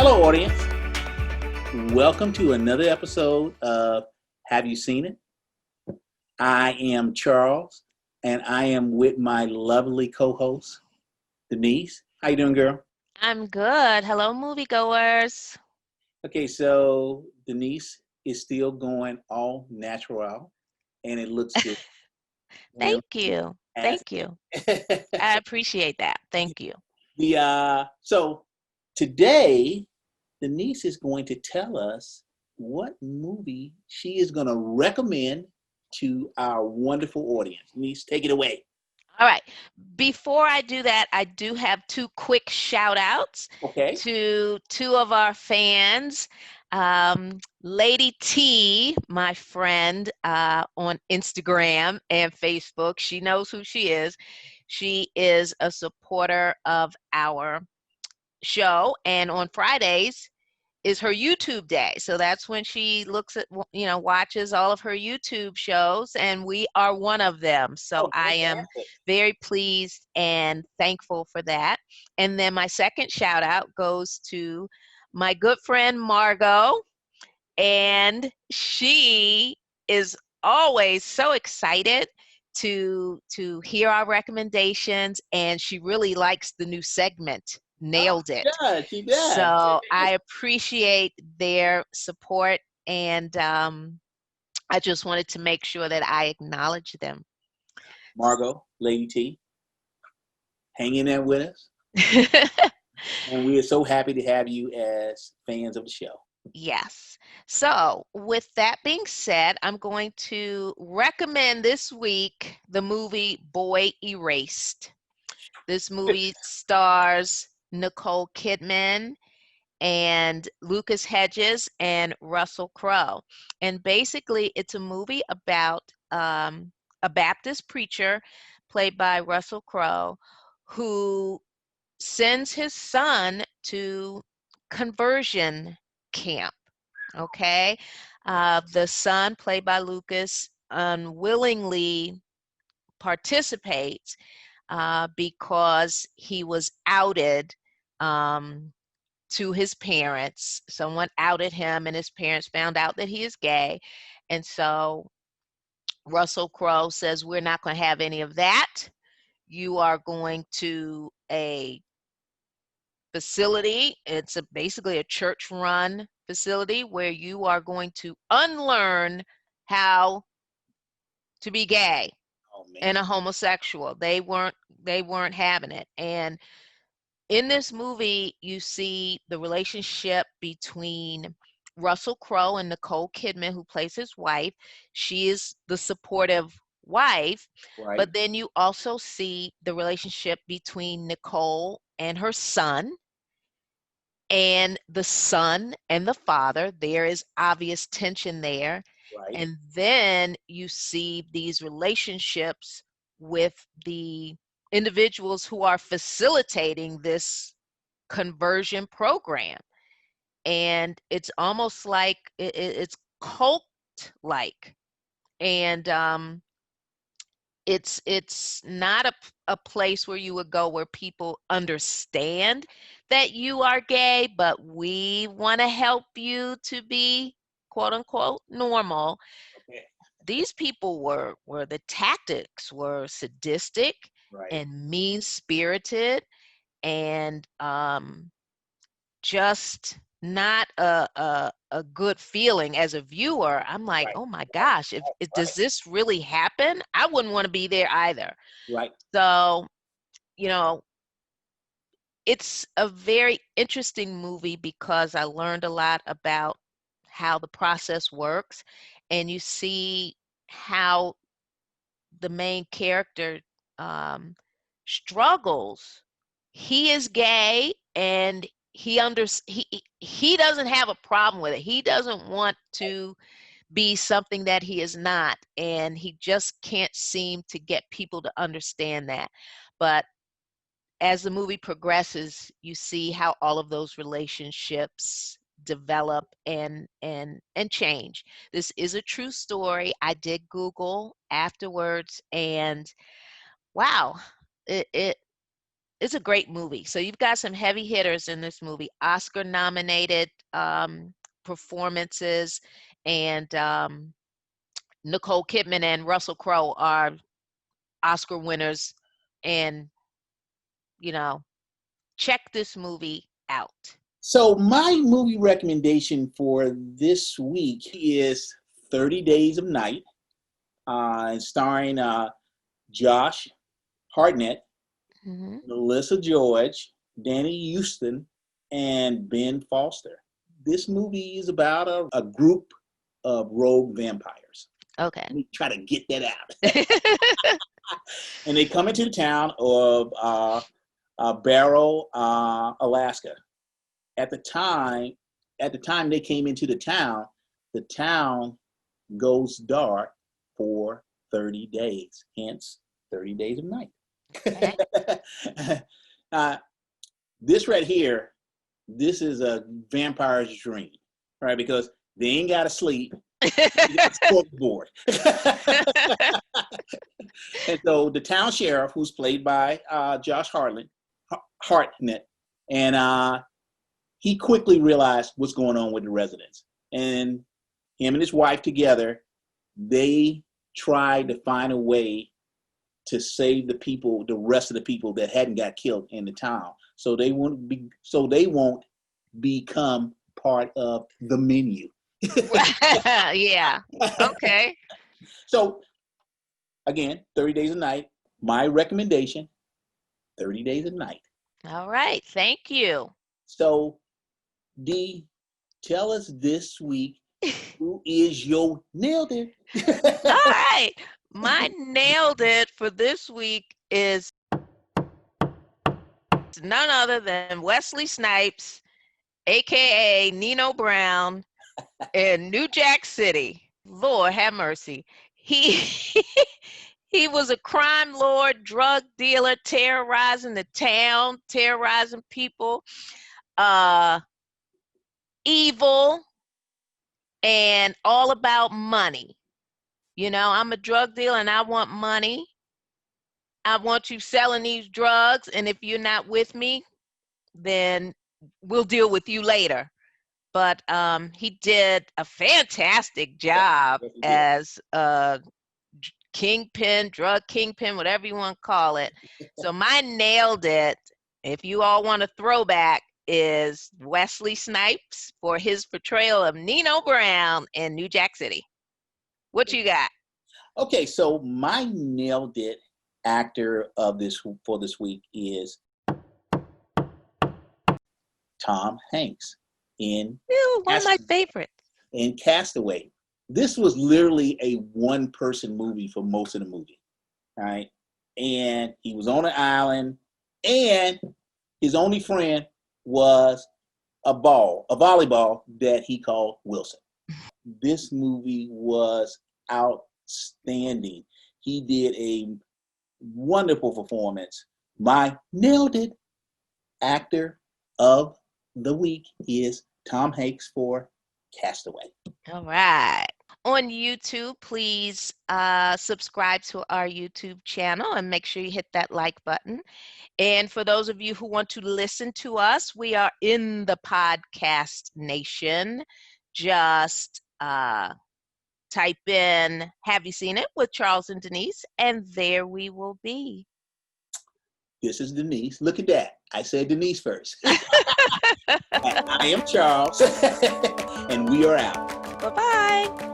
Hello, audience. Welcome to another episode of Have You Seen It? I am Charles, and I am with my lovely co-host, Denise. How you doing, girl? I'm good. Hello, moviegoers. Okay, so Denise is still going all natural, and it looks good. And Thank you. as Thank you. I appreciate that. Thank you. so today, Denise is going to tell us what movie she is going to recommend to our wonderful audience. Denise, take it away. All right. Before I do that, I do have two quick shout outs Okay. to two of our fans. Lady T, my friend on Instagram and Facebook, she knows who she is. She is a supporter of our show, and on Fridays, is her YouTube day. So that's when she looks at, watches all of her YouTube shows, and we are one of them. So Oh, I am fantastic. very pleased and thankful for that. And then my second shout out goes to my good friend Margo, and she is always so excited to hear our recommendations, and she really likes the new segment Oh, Nailed she It. does. She does. So I appreciate their support, and I just wanted to make sure that I acknowledge them. Margo, Lady T, hang in there with us. And we are so happy to have you as fans of the show. Yes. So, with that being said, I'm going to recommend this week the movie Boy Erased. This movie stars Nicole Kidman and Lucas Hedges and Russell Crowe. And basically, it's a movie about a Baptist preacher played by Russell Crowe who sends his son to conversion camp. Okay. The son, played by Lucas, unwillingly participates because he was outed um, to his parents. Someone outed him, and his parents found out that he is gay. And so Russell Crowe says, "We're not going to have any of that. You are going to a facility. It's basically a church run facility where you are going to unlearn how to be gay Oh and man. a homosexual." They weren't having it. And in this movie, you see the relationship between Russell Crowe and Nicole Kidman, who plays his wife. She is the supportive wife, Right. but then you also see the relationship between Nicole and her son, and the son and the father. There is obvious tension there. Right. And then you see these relationships with the individuals who are facilitating this conversion program. And it's almost like it's cult like. And it's not a place where you would go where people understand that you are gay, but we want to help you to be quote unquote normal. Okay. These people were the tactics were sadistic Right. and mean spirited, and just not a good feeling as a viewer. I'm like, Right. oh my gosh, if does Right. this really happen? I wouldn't want to be there either. Right. So, you know, it's a very interesting movie because I learned a lot about how the process works, and you see how the main character um, struggles. He is gay, and he doesn't have a problem with it. He doesn't want to be something that he is not, and he just can't seem to get people to understand that. But as the movie progresses, you see how all of those relationships develop and change. This is a true story. I did Google afterwards, and wow, it it's a great movie. So you've got some heavy hitters in this movie, Oscar nominated performances, and Nicole Kidman and Russell Crowe are Oscar winners. And, you know, check this movie out. So my movie recommendation for this week is 30 Days of Night, starring Josh Hartnett, Mm-hmm. Melissa George, Danny Houston, and Ben Foster. This movie is about a group of rogue vampires. Okay. Let me try to get that out. And they come into the town of Barrow, Alaska. At the time they came into the town goes dark for 30 days, hence 30 Days of Night. Okay. This right here, this is a vampire's dream, right? Because they ain't got to sleep. They got a board. And so the town sheriff, who's played by Josh Hartnett, and he quickly realized what's going on with the residents. And him and his wife together, they tried to find a way to save the rest of the people that hadn't got killed in the town, so they won't become part of the menu. Yeah. Okay. So again, 30 Days a Night. My recommendation, 30 Days a Night. All right. Thank you. So, Dee, tell us this week, who is your nailed it? All right. My nailed it for this week is none other than Wesley Snipes, aka Nino Brown, in New Jack City. Lord have mercy. He he was a crime lord, drug dealer, terrorizing the town, terrorizing people, evil, and all about money. You know, I'm a drug dealer and I want money. I want you selling these drugs, and if you're not with me, then we'll deal with you later. But he did a fantastic job as a kingpin, drug kingpin, whatever you want to call it. So my nailed it, if you all want a throwback, is Wesley Snipes for his portrayal of Nino Brown in New Jack City. What you got? Okay, so my nailed it actor for this week is Tom Hanks in One of my favorites. In Castaway. This was literally a one-person movie for most of the movie, right? And he was on an island, and his only friend was a volleyball that he called Wilson. This movie was outstanding. He did a wonderful performance. My nailed it actor of the week is Tom Hanks for Castaway. All right. On YouTube, please subscribe to our YouTube channel and make sure you hit that like button. And for those of you who want to listen to us, we are in the podcast nation. Just type in "Have you seen it?" with Charles and Denise, and there we will be. This is Denise. Look at that. I said Denise first. I am Charles, and we are out. Bye-bye.